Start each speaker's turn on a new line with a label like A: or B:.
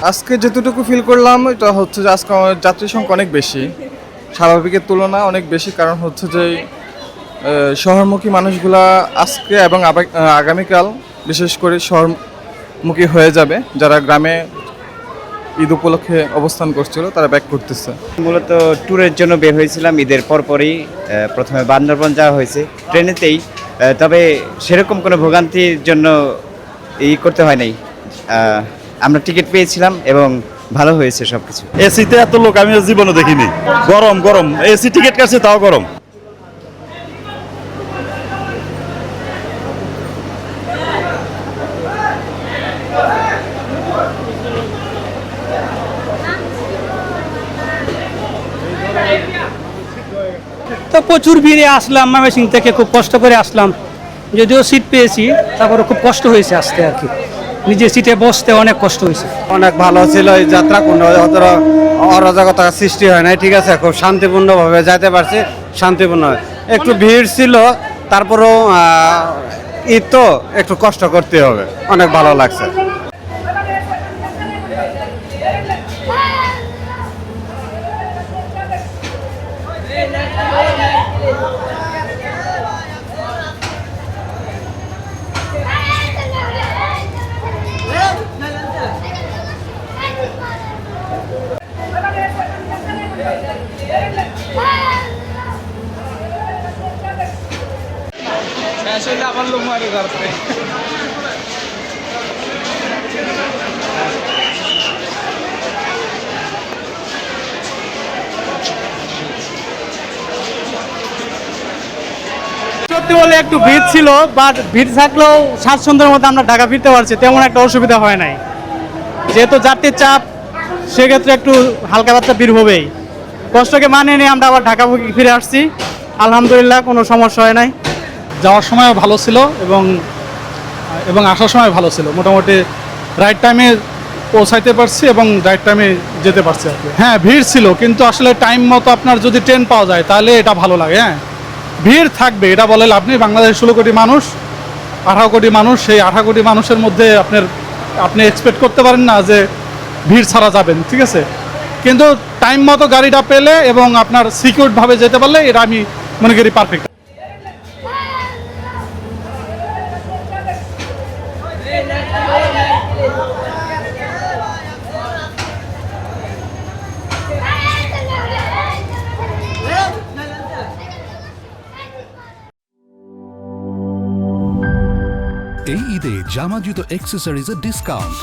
A: আজকে যতটুকু ফিল করলাম এটা হচ্ছে যে আজকে আমার যাত্রী সংখ্যা অনেক বেশি, স্বাভাবিকের তুলনায় অনেক বেশি। কারণ হচ্ছে যে শহরমুখী মানুষগুলা আজকে এবং আগামীকাল বিশেষ করে শহরমুখী হয়ে যাবে। যারা গ্রামে ঈদ উপলক্ষে অবস্থান করছিল তারা ব্যাক করতেছে।
B: মূলত ট্যুরের জন্য বের হয়েছিলাম ঈদের পরপরই। প্রথমে বান্দরবন যাওয়া হয়েছে ট্রেনেতেই, তবে সেরকম কোনো ভোগান্তির জন্য করতে হয় নাই। আমরা টিকিট পেয়েছিলাম এবং ভালো হয়েছে সবকিছু।
C: এসিতে এত লোক আমি জীবনে দেখিনি। গরম গরম, এসি টিকিট কাটছে তাও গরম।
D: তো প্রচুর ভিড়ে আসলাম, ময়মনসিংহ থেকে খুব কষ্ট করে আসলাম। যদিও সিট পেয়েছি, তারপরে খুব কষ্ট হয়েছে আসতে আর কি। নিজের সিটে বসতে অনেক কষ্ট হয়েছে।
E: অনেক ভালো ছিল এই যাত্রা, কোনো অরাজকতা সৃষ্টি হয় নাই। ঠিক আছে, খুব শান্তিপূর্ণভাবে যাইতে পারছি, শান্তিপূর্ণ। একটু ভিড় ছিল, তারপরেও ঈদ তো একটু কষ্ট করতে হবে। অনেক ভালো লাগছে।
A: আবার লোক মারে যাচ্ছে।
F: সত্যি বলে একটু ভিড় ছিল, বাট ভিড় থাকলেও স্বাচ্ছন্দ্যের মধ্যে আমরা ঢাকা ফিরতে পারছি, তেমন একটা অসুবিধা হয় নাই। যেহেতু যাত্রীর চাপ, সেক্ষেত্রে একটু হালকা পাতলা ভিড় হবেই। কষ্টকে মানিয়ে নিয়ে আমরা আবার ঢাকা ফিরে আসছি, আলহামদুলিল্লাহ কোনো সমস্যা হয় নাই।
G: যাওয়ার সময় ভালো ছিল এবং আসার সময় ভালো ছিল। মোটামুটি রাইট টাইমে পৌঁছাইতে পারছি এবং রাইট টাইমে যেতে পারছি আর কি। হ্যাঁ, ভিড় ছিল, কিন্তু আসলে টাইম মতো আপনার যদি ট্রেন পাওয়া যায় তাহলে এটা ভালো লাগে। হ্যাঁ, ভিড় থাকবে এটা বলে লাভ নেই। বাংলাদেশ 16 কোটি মানুষ, 18 কোটি মানুষ, সেই 18 কোটি মানুষের মধ্যে আপনি এক্সপেক্ট করতে পারেন না যে ভিড় ছাড়া যাবেন, ঠিক আছে। কিন্তু টাইম মতো গাড়িটা পেলে এবং আপনার সিকিউরভাবে যেতে পারলে এটা আমি মনে করি পারফেক্ট।
H: এই ঈদে জামা জুতো অ্যাক্সেসরিজের ডিসকাউন্ট।